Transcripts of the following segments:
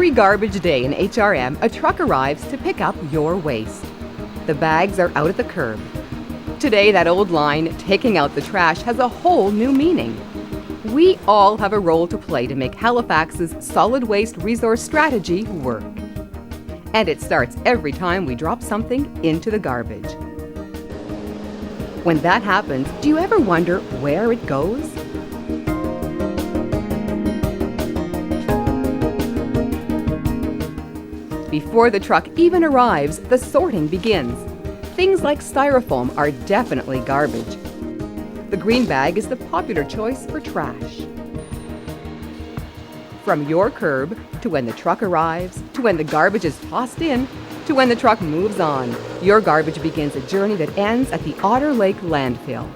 Every garbage day in HRM, a truck arrives to pick up your waste. The bags are out at the curb. Today, that old line, taking out the trash, has a whole new meaning. We all have a role to play to make Halifax's solid waste resource strategy work. And it starts every time we drop something into the garbage. When that happens, do you ever wonder where it goes? Before the truck even arrives, the sorting begins. Things like styrofoam are definitely garbage. The green bag is the popular choice for trash. From your curb, to when the truck arrives, to when the garbage is tossed in, to when the truck moves on, your garbage begins a journey that ends at the Otter Lake landfill.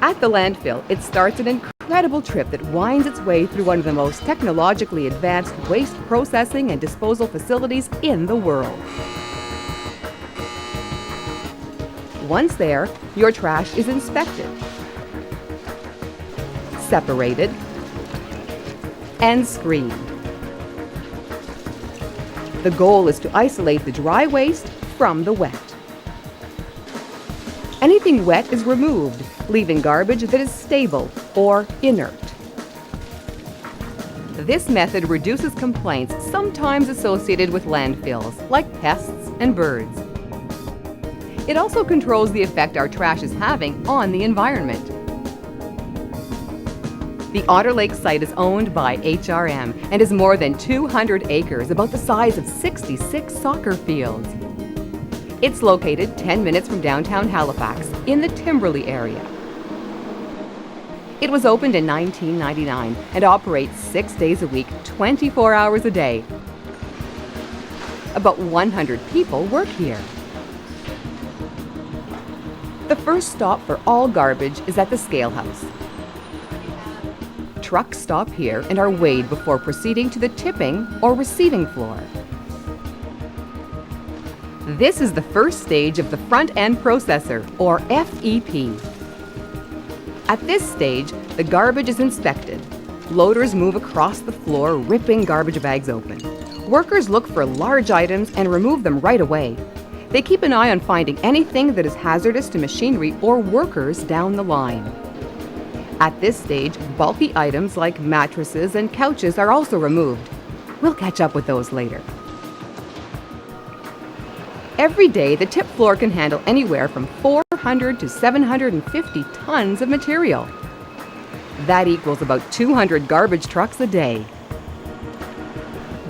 At the landfill, it starts an incredible trip that winds its way through one of the most technologically advanced waste processing and disposal facilities in the world. Once there, your trash is inspected, separated, and screened. The goal is to isolate the dry waste from the wet. Anything wet is removed, leaving garbage that is stable or inert. This method reduces complaints sometimes associated with landfills, like pests and birds. It also controls the effect our trash is having on the environment. The Otter Lake site is owned by HRM and is more than 200 acres, about the size of 66 soccer fields. It's located 10 minutes from downtown Halifax in the Timberley area. It was opened in 1999 and operates 6 days a week, 24 hours a day. About 100 people work here. The first stop for all garbage is at the scale house. Trucks stop here and are weighed before proceeding to the tipping or receiving floor. This is the first stage of the front-end processor, or FEP. At this stage, the garbage is inspected. Loaders move across the floor, ripping garbage bags open. Workers look for large items and remove them right away. They keep an eye on finding anything that is hazardous to machinery or workers down the line. At this stage, bulky items like mattresses and couches are also removed. We'll catch up with those later. Every day, the tip floor can handle anywhere from 400 to 750 tons of material. That equals about 200 garbage trucks a day.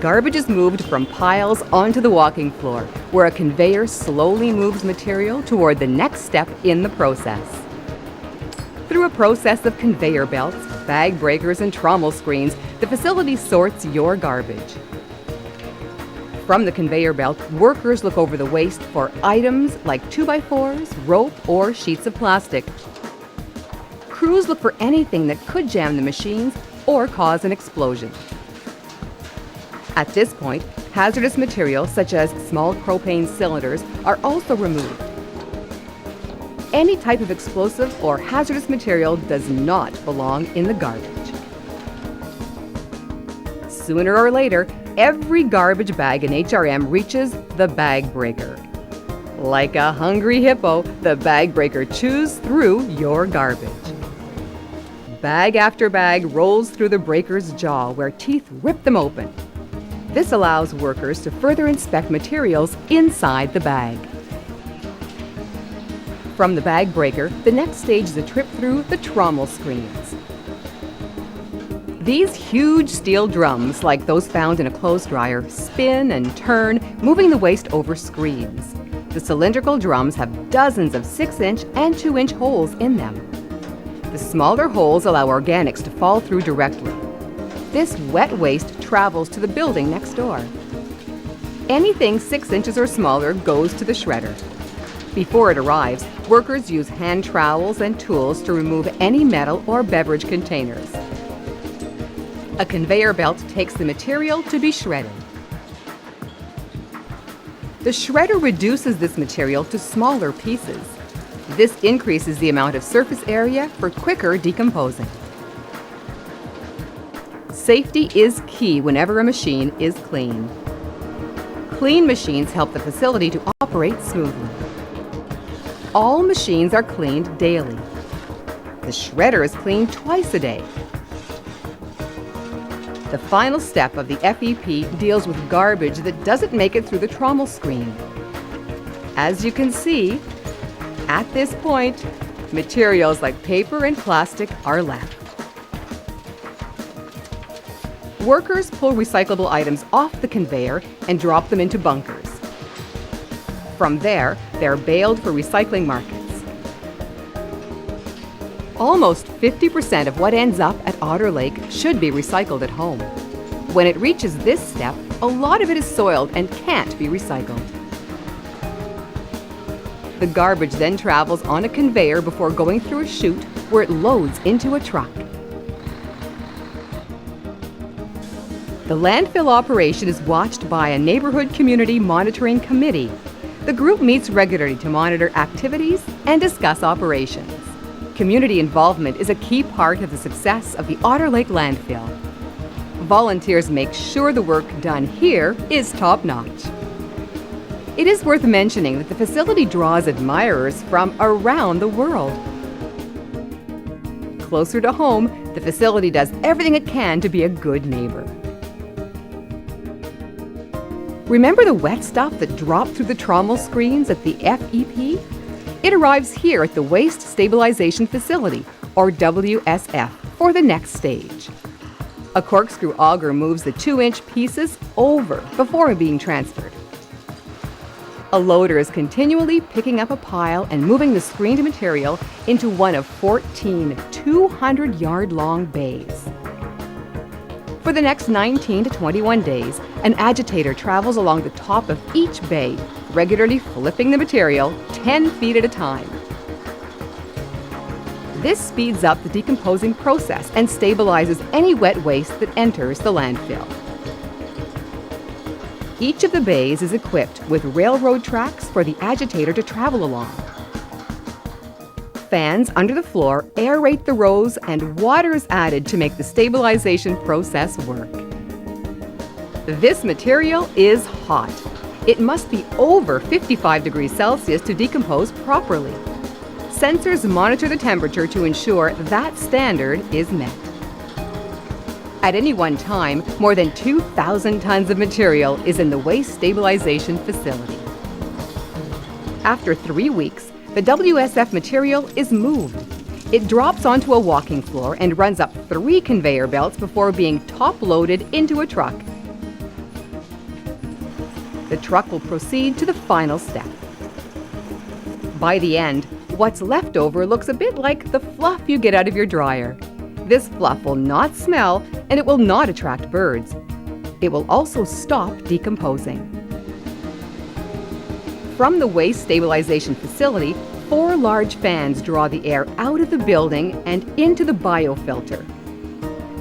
Garbage is moved from piles onto the walking floor, where a conveyor slowly moves material toward the next step in the process. Through a process of conveyor belts, bag breakers, and trommel screens, the facility sorts your garbage. From the conveyor belt, workers look over the waste for items like 2x4s, rope, or sheets of plastic. Crews look for anything that could jam the machines or cause an explosion. At this point, hazardous materials such as small propane cylinders are also removed. Any type of explosive or hazardous material does not belong in the garbage. Sooner or later, every garbage bag in HRM reaches the bag breaker. Like a hungry hippo, the bag breaker chews through your garbage. Bag after bag rolls through the breaker's jaw, where teeth rip them open. This allows workers to further inspect materials inside the bag. From the bag breaker, the next stage is a trip through the trommel screens. These huge steel drums, like those found in a clothes dryer, spin and turn, moving the waste over screens. The cylindrical drums have dozens of 6-inch and 2-inch holes in them. The smaller holes allow organics to fall through directly. This wet waste travels to the building next door. Anything 6 inches or smaller goes to the shredder. Before it arrives, workers use hand trowels and tools to remove any metal or beverage containers. A conveyor belt takes the material to be shredded. The shredder reduces this material to smaller pieces. This increases the amount of surface area for quicker decomposing. Safety is key whenever a machine is clean. Clean machines help the facility to operate smoothly. All machines are cleaned daily. The shredder is cleaned twice a day. The final step of the FEP deals with garbage that doesn't make it through the trommel screen. As you can see, at this point, materials like paper and plastic are left. Workers pull recyclable items off the conveyor and drop them into bunkers. From there, they're baled for recycling markets. Almost 50% of what ends up at Otter Lake should be recycled at home. When it reaches this step, a lot of it is soiled and can't be recycled. The garbage then travels on a conveyor before going through a chute where it loads into a truck. The landfill operation is watched by a neighborhood community monitoring committee. The group meets regularly to monitor activities and discuss operations. Community involvement is a key part of the success of the Otter Lake landfill. Volunteers make sure the work done here is top-notch. It is worth mentioning that the facility draws admirers from around the world. Closer to home, the facility does everything it can to be a good neighbor. Remember the wet stuff that dropped through the trommel screens at the FEP? It arrives here at the Waste Stabilization Facility, or WSF, for the next stage. A corkscrew auger moves the 2-inch pieces over before being transferred. A loader is continually picking up a pile and moving the screened material into one of 14 200-yard-long bays. For the next 19 to 21 days, an agitator travels along the top of each bay, regularly flipping the material 10 feet at a time. This speeds up the decomposing process and stabilizes any wet waste that enters the landfill. Each of the bays is equipped with railroad tracks for the agitator to travel along. Fans under the floor aerate the rows and water is added to make the stabilization process work. This material is hot. It must be over 55 degrees Celsius to decompose properly. Sensors monitor the temperature to ensure that standard is met. At any one time, more than 2,000 tons of material is in the waste stabilization facility. After 3 weeks, the WSF material is moved. It drops onto a walking floor and runs up 3 conveyor belts before being top-loaded into a truck. The truck will proceed to the final step. By the end, what's left over looks a bit like the fluff you get out of your dryer. This fluff will not smell and it will not attract birds. It will also stop decomposing. From the waste stabilization facility, 4 large fans draw the air out of the building and into the biofilter.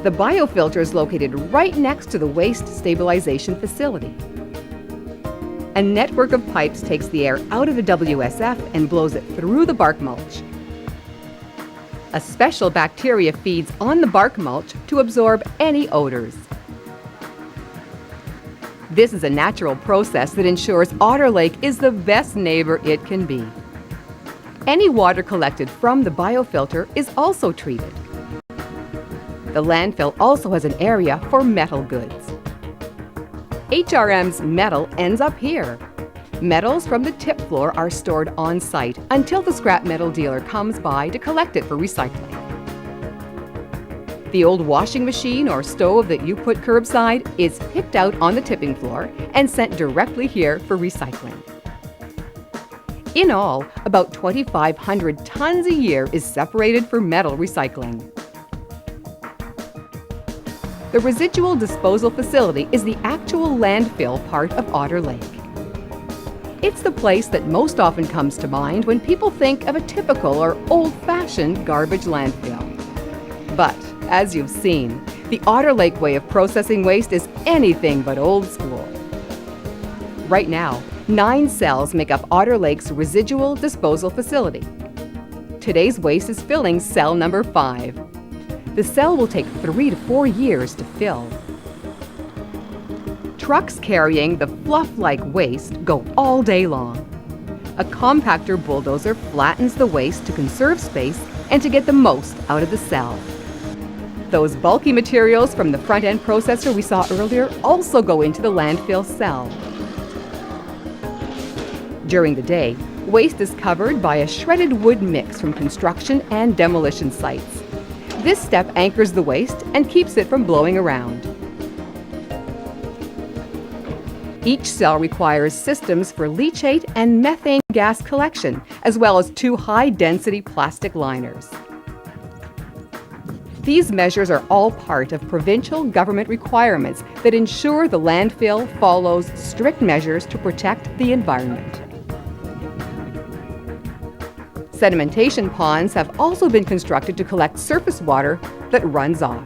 The biofilter is located right next to the waste stabilization facility. A network of pipes takes the air out of the WSF and blows it through the bark mulch. A special bacteria feeds on the bark mulch to absorb any odors. This is a natural process that ensures Otter Lake is the best neighbor it can be. Any water collected from the biofilter is also treated. The landfill also has an area for metal goods. HRM's metal ends up here. Metals from the tip floor are stored on site until the scrap metal dealer comes by to collect it for recycling. The old washing machine or stove that you put curbside is picked out on the tipping floor and sent directly here for recycling. In all, about 2,500 tons a year is separated for metal recycling. The residual disposal facility is the actual landfill part of Otter Lake. It's the place that most often comes to mind when people think of a typical or old-fashioned garbage landfill. But, as you've seen, the Otter Lake way of processing waste is anything but old school. Right now, 9 cells make up Otter Lake's residual disposal facility. Today's waste is filling cell number 5. the cell will take 3 to 4 years to fill. Trucks carrying the fluff-like waste go all day long. A compactor bulldozer flattens the waste to conserve space and to get the most out of the cell. Those bulky materials from the front-end processor we saw earlier also go into the landfill cell. During the day, waste is covered by a shredded wood mix from construction and demolition sites. This step anchors the waste and keeps it from blowing around. Each cell requires systems for leachate and methane gas collection, as well as 2 high-density plastic liners. These measures are all part of provincial government requirements that ensure the landfill follows strict measures to protect the environment. Sedimentation ponds have also been constructed to collect surface water that runs off.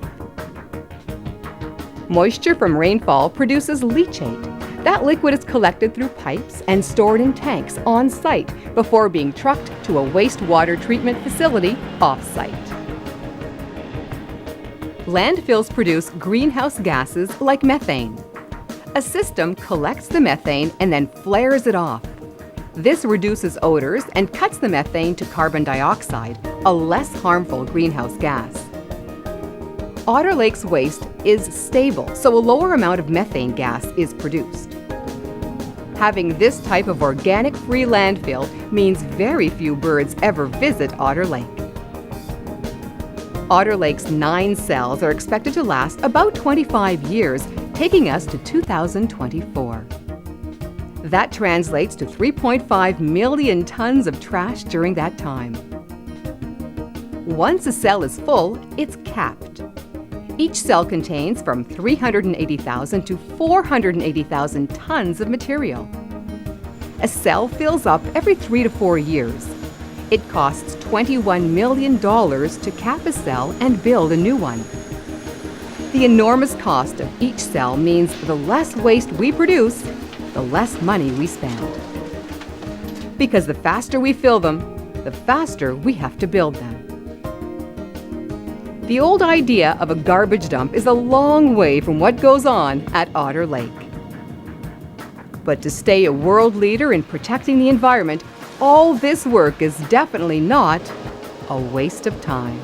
Moisture from rainfall produces leachate. That liquid is collected through pipes and stored in tanks on site before being trucked to a wastewater treatment facility off-site. Landfills produce greenhouse gases like methane. A system collects the methane and then flares it off. This reduces odors and cuts the methane to carbon dioxide, a less harmful greenhouse gas. Otter Lake's waste is stable, so a lower amount of methane gas is produced. Having this type of organic-free landfill means very few birds ever visit Otter Lake. Otter Lake's 9 cells are expected to last about 25 years, taking us to 2024. That translates to 3.5 million tons of trash during that time. Once a cell is full, it's capped. Each cell contains from 380,000 to 480,000 tons of material. A cell fills up every 3 to 4 years. It costs $21 million to cap a cell and build a new one. The enormous cost of each cell means the less waste we produce, the less money we spend. Because the faster we fill them, the faster we have to build them. The old idea of a garbage dump is a long way from what goes on at Otter Lake. But to stay a world leader in protecting the environment, all this work is definitely not a waste of time.